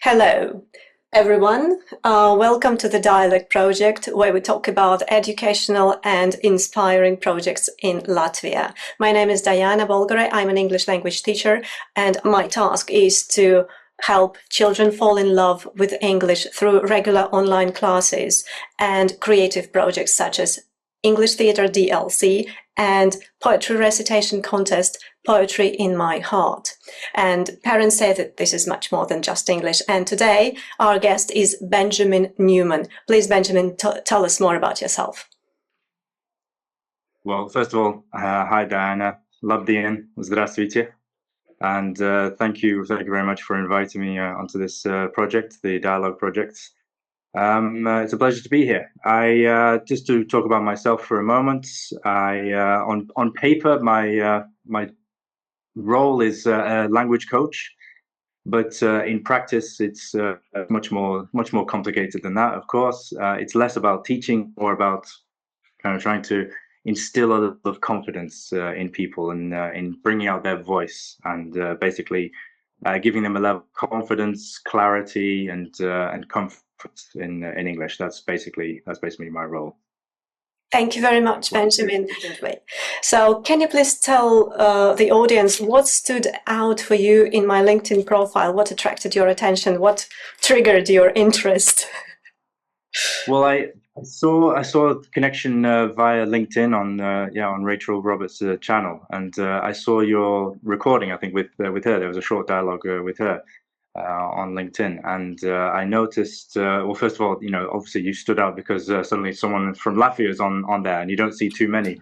Hello, everyone. Welcome to the Dialogue project, where we talk about educational and inspiring projects in Latvia. My name is Diana Bolgare. I'm an English language teacher, and my task is to help children fall in love with English through regular online classes and creative projects such as English Theatre DLC and poetry recitation contest, Poetry in My Heart. And parents say that this is much more than just English. And today our guest is Benjamin Newman. Please, Benjamin, tell us more about yourself. Well, first of all, hi Diana, Latvian, здравствуйте. And thank you very much for inviting me onto this project, the Dialogue project. It's a pleasure to be here. Just to talk about myself for a moment. On paper, my role is a language coach, but in practice, it's much more complicated than that. Of course, it's less about teaching, more about kind of trying to instill a lot of confidence in people and in bringing out their voice and basically giving them a level of confidence, clarity, and comfort in English. That's basically my role. Thank you very much, Benjamin. So can you please tell the audience what stood out for you in my LinkedIn profile? What attracted your attention? What triggered your interest? Well, I saw a connection via LinkedIn on Rachel Roberts' channel, and I saw your recording. I think with her, there was a short dialogue with her on LinkedIn, and I noticed. Well, first of all, obviously you stood out because suddenly someone from Latvia is on there, and you don't see too many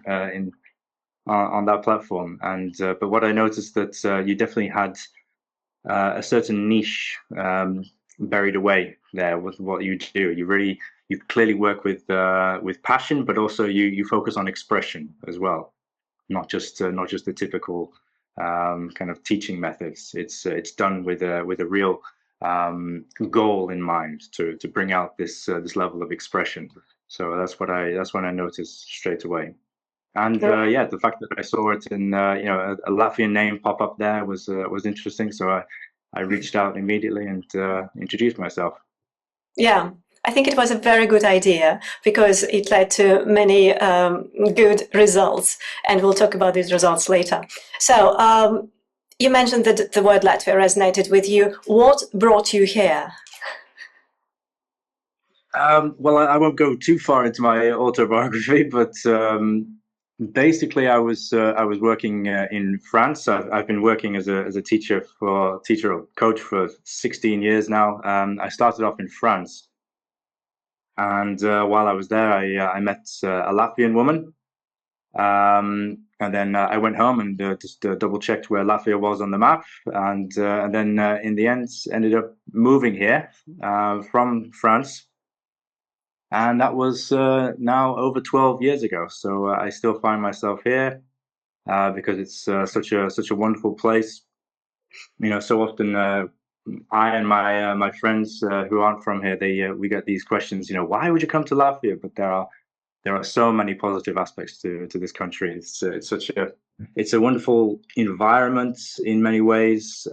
on that platform. And but what I noticed that you definitely had a certain niche buried away there with what you do. You clearly work with passion, but also you focus on expression as well, not just the typical kind of teaching methods. It's done with a real goal in mind to bring out this level of expression. So that's what I noticed straight away. And the fact that I saw it in a Latvian name pop up there was interesting. So I reached out immediately and introduced myself. Yeah, I think it was a very good idea because it led to many good results, and we'll talk about these results later. So you mentioned that the word Latvia resonated with you. What brought you here? Well, I won't go too far into my autobiography, but basically, I was working in France. I've been working as a teacher or coach for 16 years now. I started off in France, and while I was there, I met a Latvian woman, and then I went home and just double checked where Latvia was on the map, and then in the end ended up moving here from France. And that was now over 12 years ago. So I still find myself here because it's such a wonderful place. So often I and my friends who aren't from here, we get these questions. Why would you come to Latvia? But there are so many positive aspects to this country. It's a wonderful environment in many ways.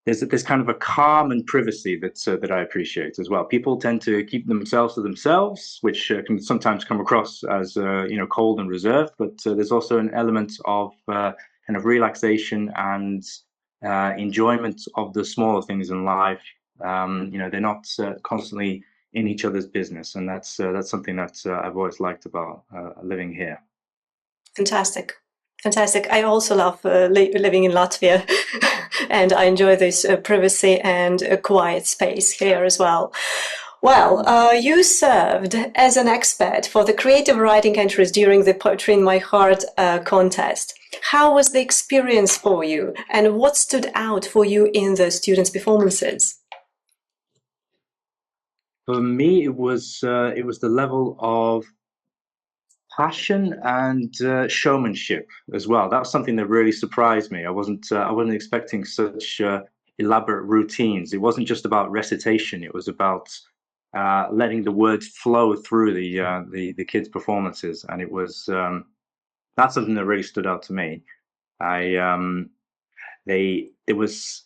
There's kind of a calm and privacy that I appreciate as well. People tend to keep themselves to themselves, which can sometimes come across as cold and reserved. But there's also an element of kind of relaxation and enjoyment of the smaller things in life. They're not constantly in each other's business, and that's something that I've always liked about living here. Fantastic. I also love living in Latvia, and I enjoy this privacy and quiet space here as well. Well, you served as an expert for the creative writing entries during the Poetry in My Heart contest. How was the experience for you, and what stood out for you in the students' performances? For me, it was the level of passion and showmanship as well. That was something that really surprised me. I wasn't expecting such elaborate routines. It wasn't just about recitation. It was about letting the words flow through the kids' performances, and it was that's something that really stood out to me. There was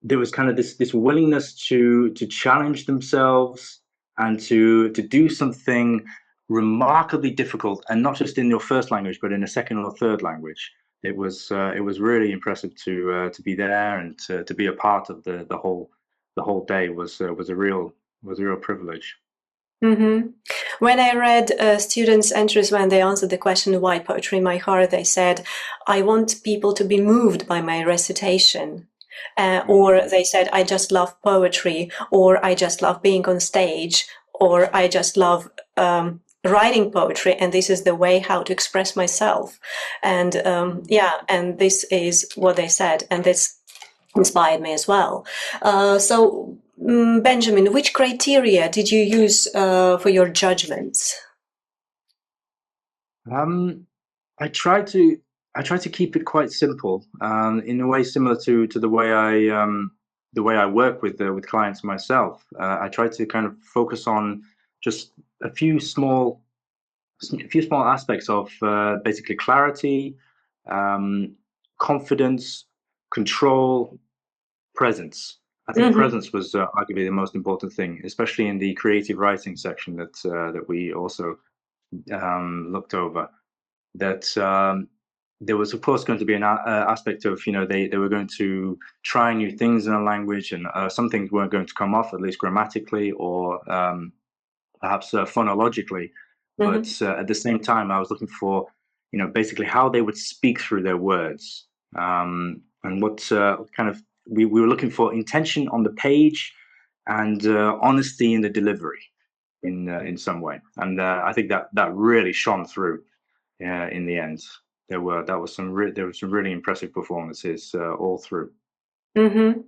there was kind of this willingness to challenge themselves and to do something remarkably difficult, and not just in your first language, but in a second or third language. It was really impressive to be there and to be a part of the whole day was a real privilege. Mm-hmm. When I read students' entries when they answered the question, why poetry in my heart, they said, I want people to be moved by my recitation. Or they said, I just love poetry, or I just love being on stage, or I just love writing poetry, and this is the way how to express myself. And and this is what they said, and this inspired me as well. Benjamin, which criteria did you use for your judgments? I try to keep it quite simple, in a way similar to the way I work with clients myself. I try to kind of focus on just a few small aspects of basically clarity, um, confidence, control, presence. I think Mm-hmm. presence was arguably the most important thing, especially in the creative writing section that we also looked over. That there was, of course, going to be an aspect of, they were going to try new things in a language, and some things weren't going to come off, at least grammatically or perhaps phonologically. But Mm-hmm. at the same time, I was looking for, basically how they would speak through their words, and what kind of we were looking for intention on the page and honesty in the delivery in some way. And I think that really shone through in the end. There was some really impressive performances all through. Mm-hmm.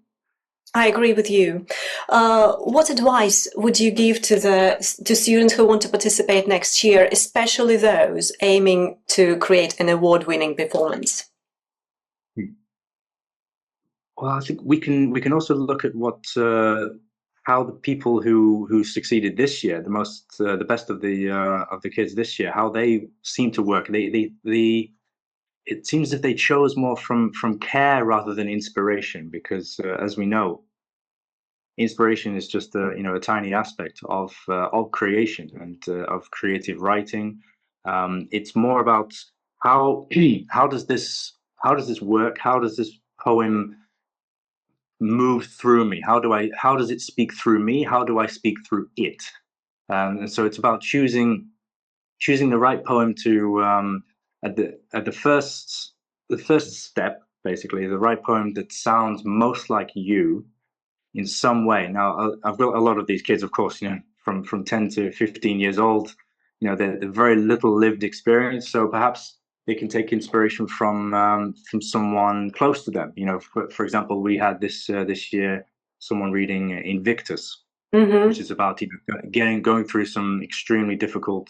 I agree with you. What advice would you give to students who want to participate next year, especially those aiming to create an award-winning performance? Well, I think we can also look at what how the people who succeeded this year, the best of the kids this year, how they seem to work. It seems that they chose more from care rather than inspiration, because as we know, inspiration is just a tiny aspect of creation and of creative writing. It's more about how how does this work? How does this poem move through me? How does it speak through me? How do I speak through it? And so it's about choosing the right poem to at the first step, basically the right poem that sounds most like you in some way. Now, I've got a lot of these kids, of course, from 10 to 15 years old. They're very little lived experience, so perhaps they can take inspiration from someone close to them. For example, we had this year someone reading Invictus, which Mm-hmm. is about going through some extremely difficult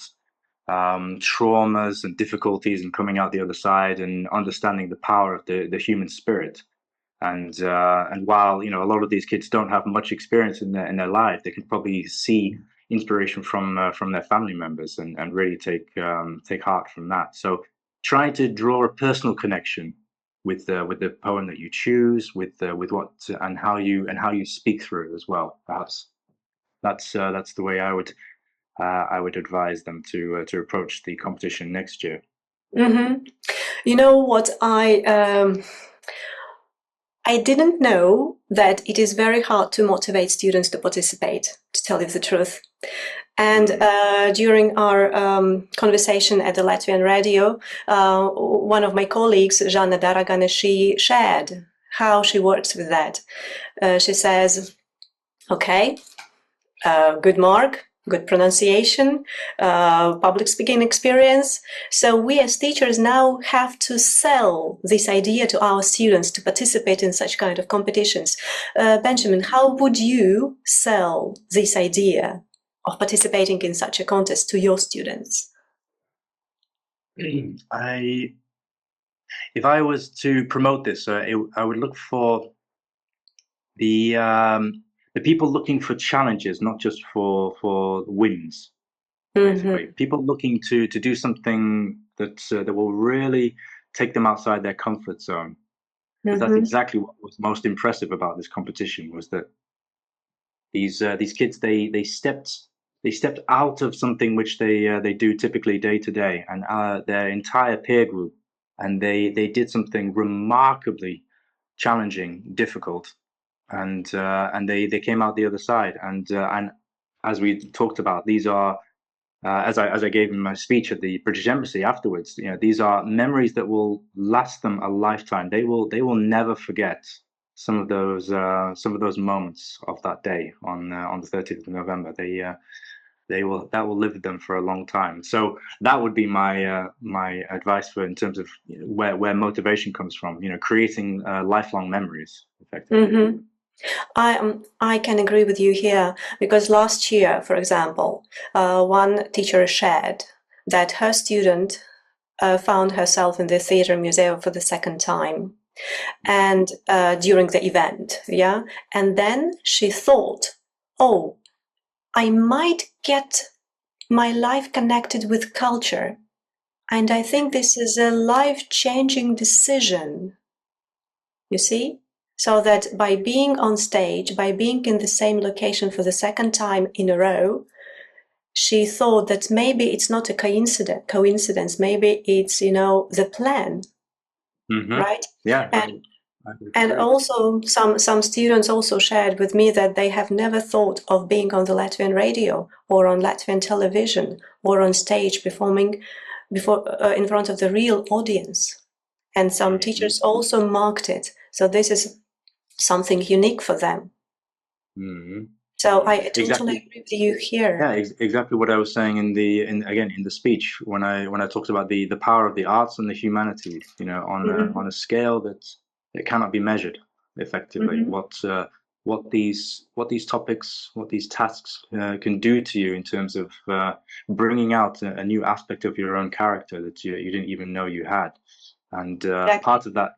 traumas and difficulties and coming out the other side and understanding the power of the human spirit. And while a lot of these kids don't have much experience in their life, they can probably see inspiration from their family members and really take heart from that. So trying to draw a personal connection with the poem that you choose, with what and how you speak through it as well. Perhaps that's the way I would advise them to approach the competition next year. Mm-hmm. You know what? I didn't know that it is very hard to motivate students to participate, to tell you the truth. And Mm. during our conversation at the Latvian radio, one of my colleagues, Žana Daragane, she shared how she works with that. She says, okay, good mark, good pronunciation, public speaking experience. So we as teachers now have to sell this idea to our students to participate in such kind of competitions. Benjamin, how would you sell this idea of participating in such a contest to your students? I If I was to promote this, I would look for the um, the people looking for challenges, not just for wins. Basically, Mm-hmm. people looking to do something that will really take them outside their comfort zone. because that's exactly what was most impressive about this competition, was that these kids, they stepped out of something which they do typically day to day, and their entire peer group, and they did something remarkably challenging, difficult, and they came out the other side. And as we talked about, these are as I gave in my speech at the British Embassy afterwards, these are memories that will last them a lifetime. They will never forget some of those moments of that day on the 30th of November. That will live with them for a long time. So that would be my advice for, in terms of where motivation comes from. Creating lifelong memories, effectively. I can agree with you here, because last year, for example, one teacher shared that her student found herself in the theater museum for the second time, and during the event, yeah, and then she thought, oh, I might get my life connected with culture, and I think this is a life-changing decision. You see? So that by being on stage, by being in the same location for the second time in a row, she thought that maybe it's not a coincidence, maybe it's, the plan, right? Yeah, And also some students also shared with me that they have never thought of being on the Latvian radio or on Latvian television or on stage performing in front of the real audience. And some teachers also marked it. So this is something unique for them. So I totally agree with you here. Yeah, exactly what I was saying in the speech, when I talked about the power of the arts and the humanities, on a scale that cannot be measured effectively. What these topics, what these tasks can do to you in terms of bringing out a new aspect of your own character that you didn't even know you had. And part of that,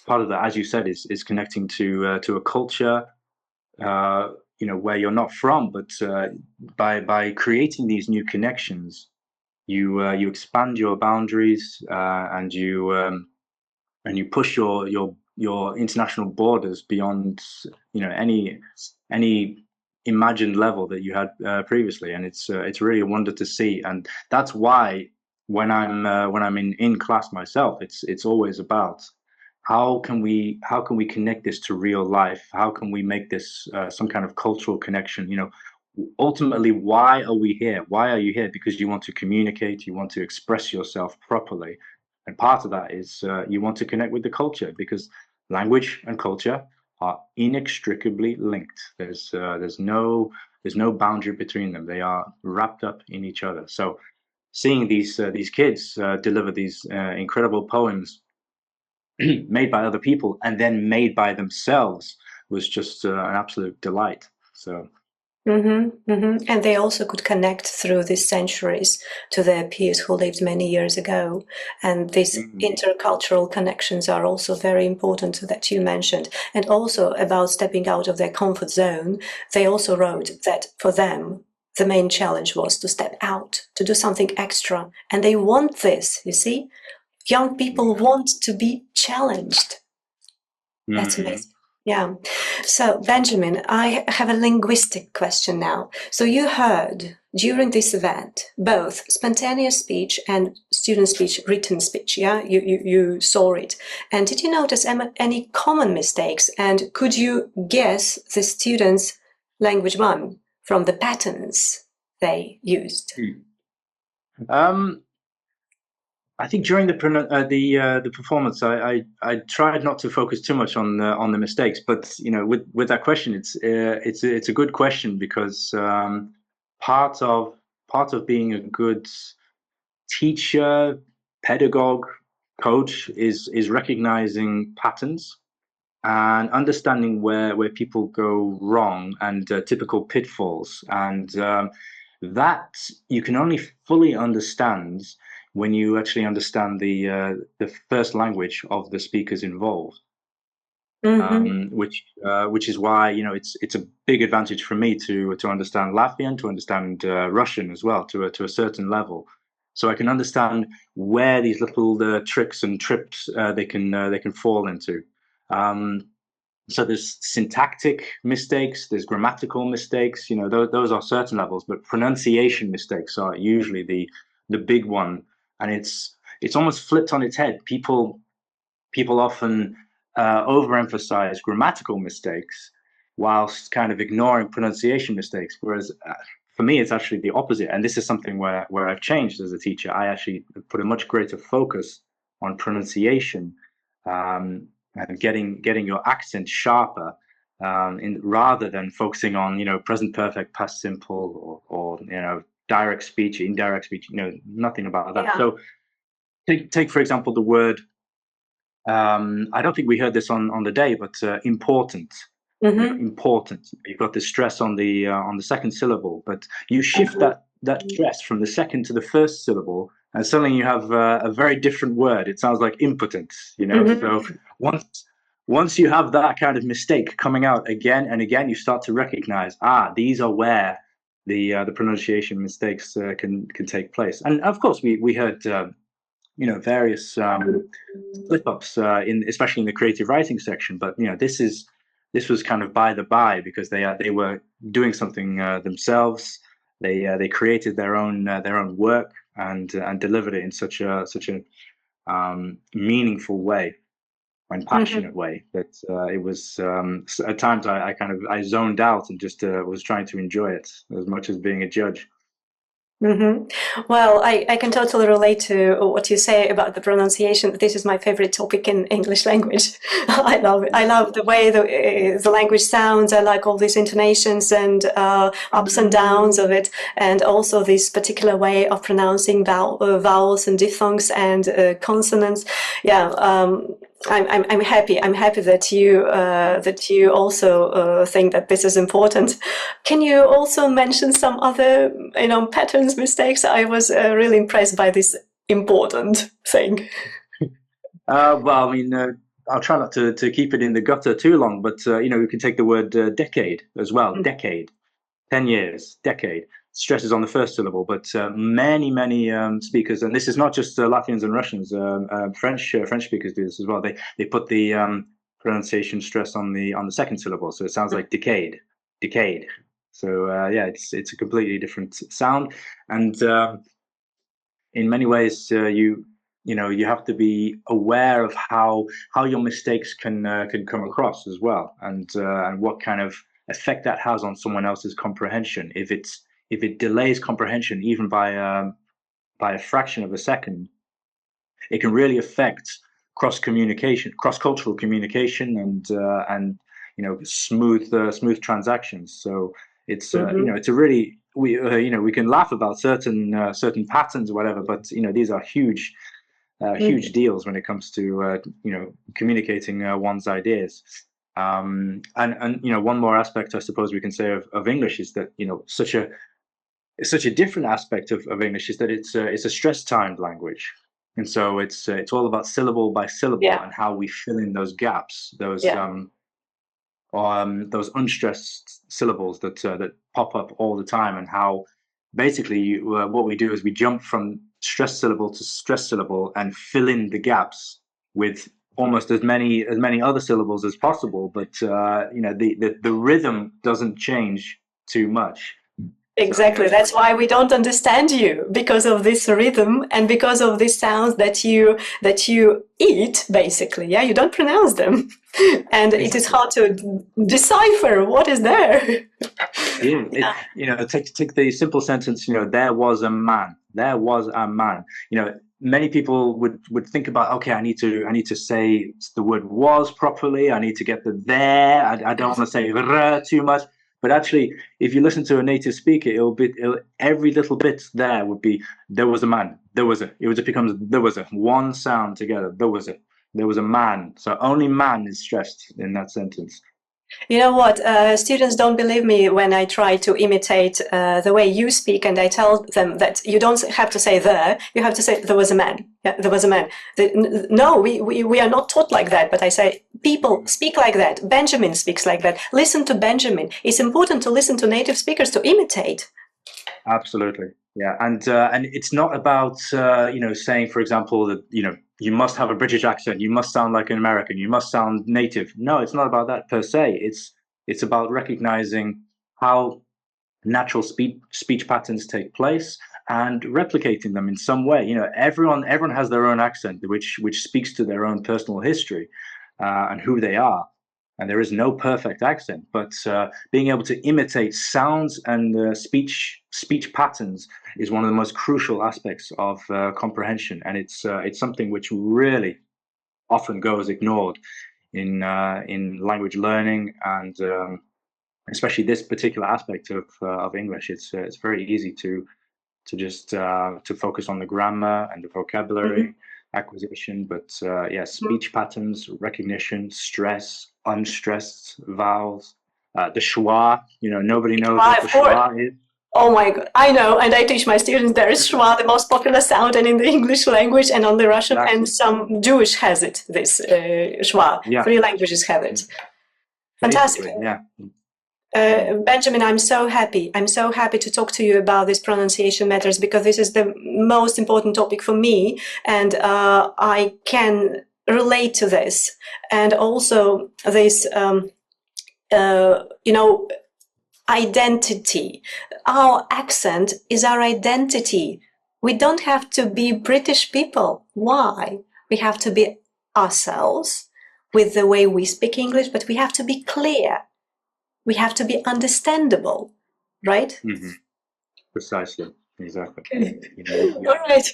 as you said, is connecting to a culture, where you're not from, but by creating these new connections, you expand your boundaries, and you push your international borders beyond any imagined level that you had previously. And it's really a wonder to see. And that's why when I'm in class myself, it's always about how can we connect this to real life? How can we make this some kind of cultural connection? Ultimately, why are we here? Why are you here? Because you want to communicate, you want to express yourself properly, and part of that is you want to connect with the culture, because language and culture are inextricably linked. There's no boundary between them. They are wrapped up in each other. So seeing these kids deliver these incredible poems made by other people and then made by themselves was just an absolute delight. So. And they also could connect through these centuries to their peers who lived many years ago. And these intercultural connections are also very important that you mentioned. And also about stepping out of their comfort zone, they also wrote that for them, the main challenge was to step out, to do something extra. And they want this, you see? Young people want to be challenged. That's amazing. Yeah. So, Benjamin, I have a linguistic question now. So you heard during this event both spontaneous speech and student speech, written speech, yeah? You saw it. And did you notice any common mistakes? And could you guess the students' language one from the patterns they used? I think during the performance, I tried not to focus too much on the mistakes, but with that question, it's a good question, because part of being a good teacher, pedagogue, coach is recognizing patterns and understanding where people go wrong, and typical pitfalls, and that you can only fully understand when you actually understand the first language of the speakers involved. Which is why it's a big advantage for me to understand Latvian, to understand Russian as well, to a certain level, so I can understand where these little tricks and trips they can fall into. So there's syntactic mistakes, there's grammatical mistakes, those are certain levels, but pronunciation mistakes are usually the big one. And it's almost flipped on its head. People often overemphasize grammatical mistakes whilst kind of ignoring pronunciation mistakes. Whereas for me, it's actually the opposite. And this is something where I've changed as a teacher. I actually put a much greater focus on pronunciation, and getting your accent sharper, rather than focusing on present perfect, past simple, or direct speech, indirect speech. Nothing about that. Yeah. So take for example the word. I don't think we heard this on the day, but important. Important. You've got the stress on the second syllable, but you shift that stress from the second to the first syllable, and suddenly you have a very different word. It sounds like impotent. So once you have that kind of mistake coming out again and again, you start to recognize, these are where the pronunciation mistakes can take place. And of course, we heard various slip-ups, especially in the creative writing section. But this was kind of by the by, because they were doing something themselves. They created their own work and delivered it in such a meaningful way and passionate way that it was, at times I zoned out and just was trying to enjoy it as much as being a judge. Well, I can totally relate to what you say about the pronunciation. This is my favorite topic in English language. I love it. I love the way the language sounds. I like all these intonations and ups and downs of it, and also this particular way of pronouncing vowels and diphthongs and consonants. Yeah. I'm happy. I'm happy that you also think that this is important. Can you also mention some other patterns, mistakes? I was really impressed by this important thing. Well, I mean, I'll try not to keep it in the gutter too long, but we can take the word decade as well. Decade, 10 years, decade. Stresses on the first syllable, but many speakers, and this is not just Latvians and Russians, French speakers do this as well. They put the pronunciation stress on the second syllable, so it sounds like decade. So it's a completely different sound, and in many ways you have to be aware of how your mistakes can come across as well, and what kind of effect that has on someone else's comprehension. If it delays comprehension even by a fraction of a second, it can really affect cross-cultural communication, and smooth transactions. So it's it's a really, we can laugh about certain patterns or whatever, but these are huge deals when it comes to communicating one's ideas. And one more aspect I suppose we can say of English is that such a different aspect of English is that it's a stress-timed language, and so it's all about syllable by syllable, and how we fill in those gaps, those unstressed syllables that pop up all the time, and how basically what we do is we jump from stress syllable to stress syllable and fill in the gaps with almost as many other syllables as possible, but the rhythm doesn't change too much. Exactly. That's why we don't understand you, because of this rhythm and because of these sounds that you eat, basically. Yeah, you don't pronounce them, and it is hard to decipher what is there. Take the simple sentence. There was a man. There was a man. Many people would think about, okay, I need to say the word was properly. I need to get the there. I don't want to say too much. But actually, if you listen to a native speaker, every little bit there would be, there was a man, there was a. It becomes there was a, one sound together. There was a man. So only man is stressed in that sentence. You know what? Students don't believe me when I try to imitate the way you speak, and I tell them that you don't have to say there. You have to say there was a man. Yeah, there was a man. No, we are not taught like that. But I say people speak like that. Benjamin speaks like that. Listen to Benjamin. It's important to listen to native speakers to imitate. Absolutely, yeah, and it's not about saying, for example, that you must have a British accent, you must sound like an American, you must sound native. No, it's not about that per se. It's about recognizing how natural speech patterns take place and replicating them in some way. You know, everyone has their own accent, which speaks to their own personal history and who they are. And there is no perfect accent, but being able to imitate sounds and speech patterns is one of the most crucial aspects of comprehension, and it's something which really often goes ignored in language learning, and especially this particular aspect of English. It's very easy to just to focus on the grammar and the vocabulary Mhm. acquisition, but yeah, speech patterns, recognition, stress, unstressed vowels, the schwa. You know, nobody knows Schwa, what the of course. schwa is. Oh my God, I know, and I teach my students there is schwa, the most popular sound, and in the English language and on the Russian, and Exactly. some Jewish has it. This schwa, Yeah. 3 languages have it. Fantastic. Basically, yeah. Benjamin, I'm so happy. I'm so happy to talk to you about this pronunciation matters because this is the most important topic for me, and I can relate to this. And also this, you know, identity. Our accent is our identity. We don't have to be British people. Why? We have to be ourselves with the way we speak English, but we have to be clear. We have to be understandable, right? Hmm. Precisely. Exactly. Okay. You know, All right.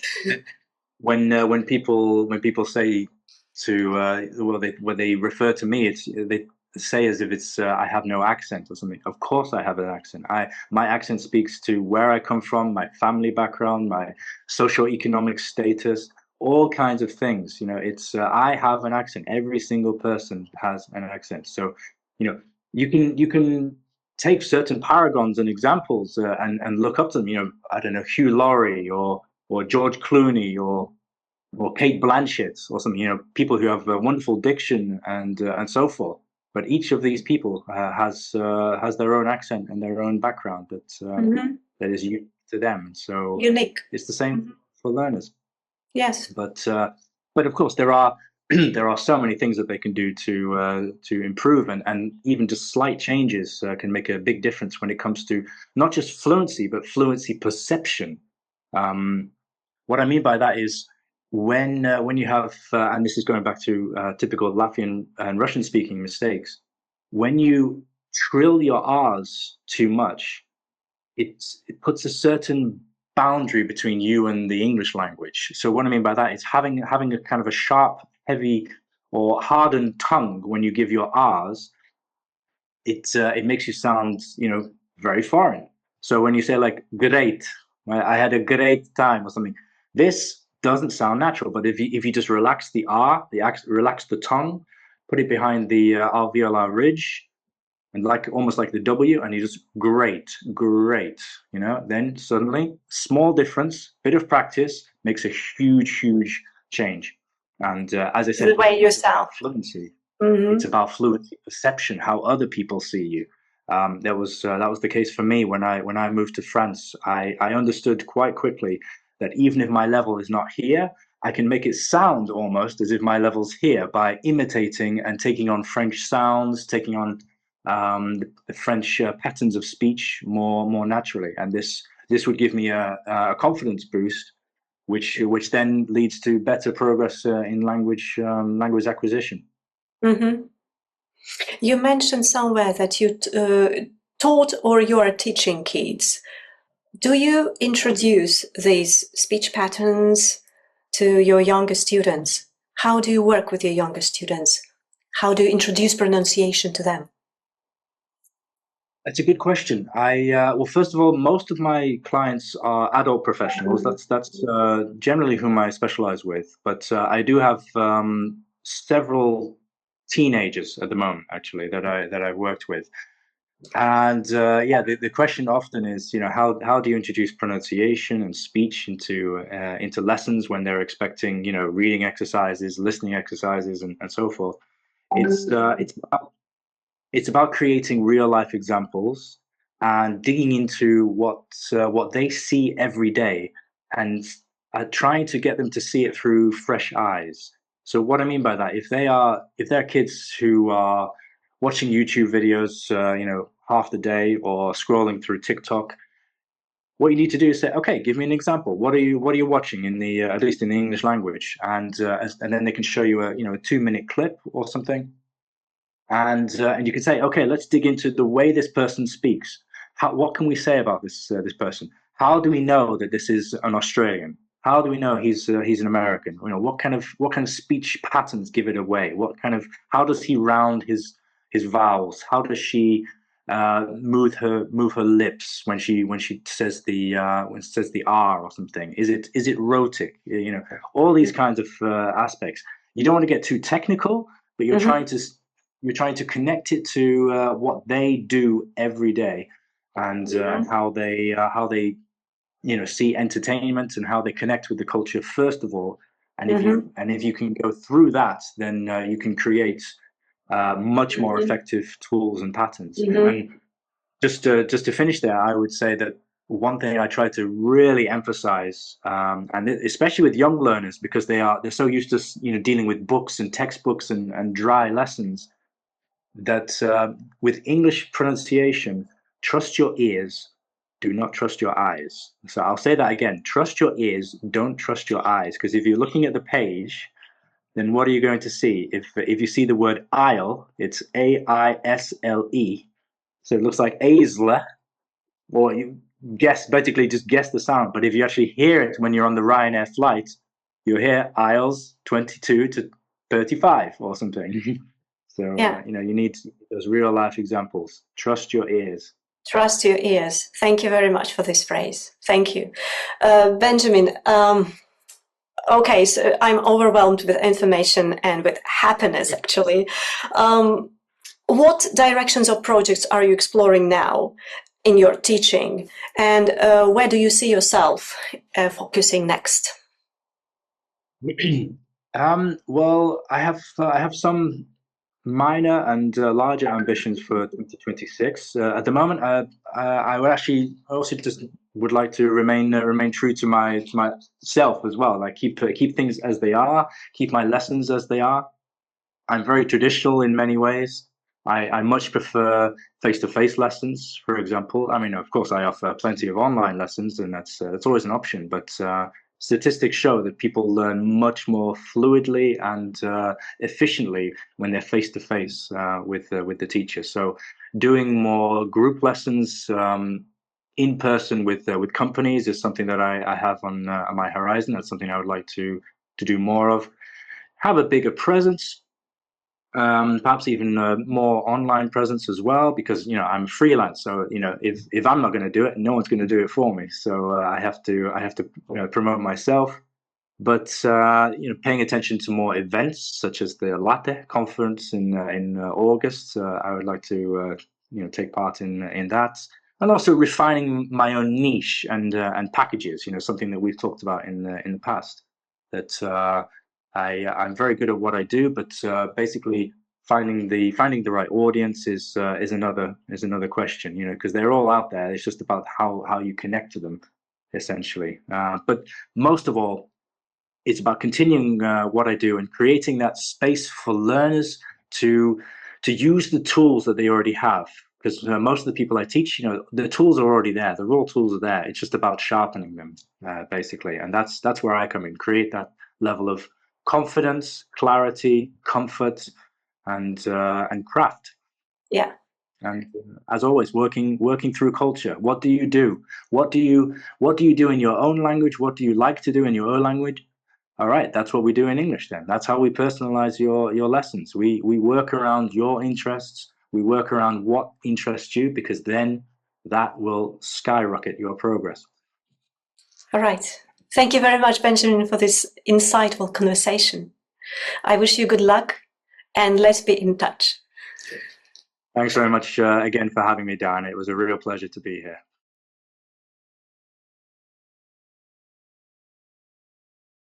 when people say to well, they when they refer to me, it's they say as if it's I have no accent or something. Of course I have an accent. My accent speaks to where I come from, my family background, my socioeconomic status, all kinds of things. You know, it's I have an accent. Every single person has an accent. So, you know, you can take certain paragons and examples and look up to them. You know, I don't know, Hugh Laurie or George Clooney or Kate Blanchett or something. You know, people who have wonderful diction and so forth. But each of these people has their own accent and their own background Mhm. that is unique to them. So Unique. it's the same Mhm. for learners. Yes. But of course there are there are so many things that they can do to improve, and even just slight changes can make a big difference when it comes to not just fluency but fluency perception. Um, what I mean by that is when you have and this is going back to typical Latvian and Russian speaking mistakes, when you trill your R's too much, it puts a certain boundary between you and the English language. So what I mean by that is having a kind of a sharp, heavy, or hardened tongue when you give your R's. It makes you sound, you know, very foreign. So when you say like great, right, I had a great time or something, this doesn't sound natural. But if you just relax the R, relax the tongue, put it behind the alveolar ridge, and like almost like the W, and you just great, great, you know, then suddenly small difference, bit of practice makes a huge, huge change. And as I said, The it's way not you just sound. about fluency; it's Hmm. about fluency perception, how other people see you. That was the case for me when I moved to France. I understood quite quickly that even if my level is not here, I can make it sound almost as if my level's here by imitating and taking on French sounds, taking on the French patterns of speech more naturally, and this would give me a confidence boost, which then leads to better progress in language acquisition. Hmm. You mentioned somewhere that you taught or you are teaching kids. Do you introduce these speech patterns to your younger students? How do you work with your younger students? How do you introduce pronunciation to them? That's a good question. Well, first of all, most of my clients are adult professionals. That's generally whom I specialize with. But I do have several teenagers at the moment, actually, that I've worked with. And yeah, the question often is, you know, how do you introduce pronunciation and speech into lessons when they're expecting, you know, reading exercises, listening exercises, and so forth. It's about creating real life examples and digging into what they see every day, and trying to get them to see it through fresh eyes. So what I mean by that, if they're kids who are watching YouTube videos, half the day or scrolling through TikTok, what you need to do is say, okay, give me an example. What are you watching in the at least in the English language, and then they can show you a 2-minute clip or something, and you can say, okay, let's dig into the way this person speaks. What can we say about this person? How do we know that this is an Australian? How do we know he's an American? What kind of speech patterns give it away? How does he round his vowels? How does she move her lips when she says the R or something? Is it rhotic? All these kinds of aspects. You don't want to get too technical, but you're trying to connect it to what they do every day, and how they see entertainment and how they connect with the culture first of all. And if you can go through that, then you can create much more effective tools and patterns. And just to finish there, I would say that one thing I try to really emphasize, and especially with young learners, because they're so used to dealing with books and textbooks and dry lessons, that with English pronunciation, trust your ears, do not trust your eyes. So I'll say that again: trust your ears, don't trust your eyes. Because if you're looking at the page, then what are you going to see? If you see the word aisle, it's AISLE. So it looks like Aisle, or you basically just guess the sound. But if you actually hear it when you're on the Ryanair flight, you'll hear aisles 22 to 35 or something. So you need those real life examples. Trust your ears. Trust your ears. Thank you very much for this phrase. Thank you, Benjamin. Okay, so I'm overwhelmed with information and with happiness, actually. What directions or projects are you exploring now in your teaching, and where do you see yourself focusing next? Well, I have some minor and larger ambitions for 2026. At the moment, I also just would like to remain true to myself as well. Like keep things as they are, keep my lessons as they are. I'm very traditional in many ways. I much prefer face-to-face lessons, for example. I mean, of course, I offer plenty of online lessons, and that's always an option. But statistics show that people learn much more fluidly and efficiently when they're face-to-face with the teacher. So, doing more group lessons in person with companies is something that I have on my horizon. That's something I would like to do more of. Have a bigger presence, perhaps even more online presence as well, because I'm freelance. So if I'm not going to do it, no one's going to do it for me. So I have to promote myself. But paying attention to more events such as the Latte conference in August, I would like to take part in that, and also refining my own niche and packages. Something that we've talked about in the past. That I'm very good at what I do, but basically finding the right audience is another question. Because they're all out there. It's just about how you connect to them, essentially. But most of all, it's about continuing what I do and creating that space for learners to use the tools that they already have. Because most of the people I teach, the tools are already there. The raw tools are there. It's just about sharpening them, basically. And that's where I come in. Create that level of confidence, clarity, comfort, and craft. Yeah. And as always, working through culture. What do you do? What do you do in your own language? What do you like to do in your own language? All right, that's what we do in English then. That's how we personalize your lessons. We work around your interests. We work around what interests you, because then that will skyrocket your progress. All right. Thank you very much, Benjamin, for this insightful conversation. I wish you good luck, and let's be in touch. Thanks very much again for having me, Diana. It was a real pleasure to be here.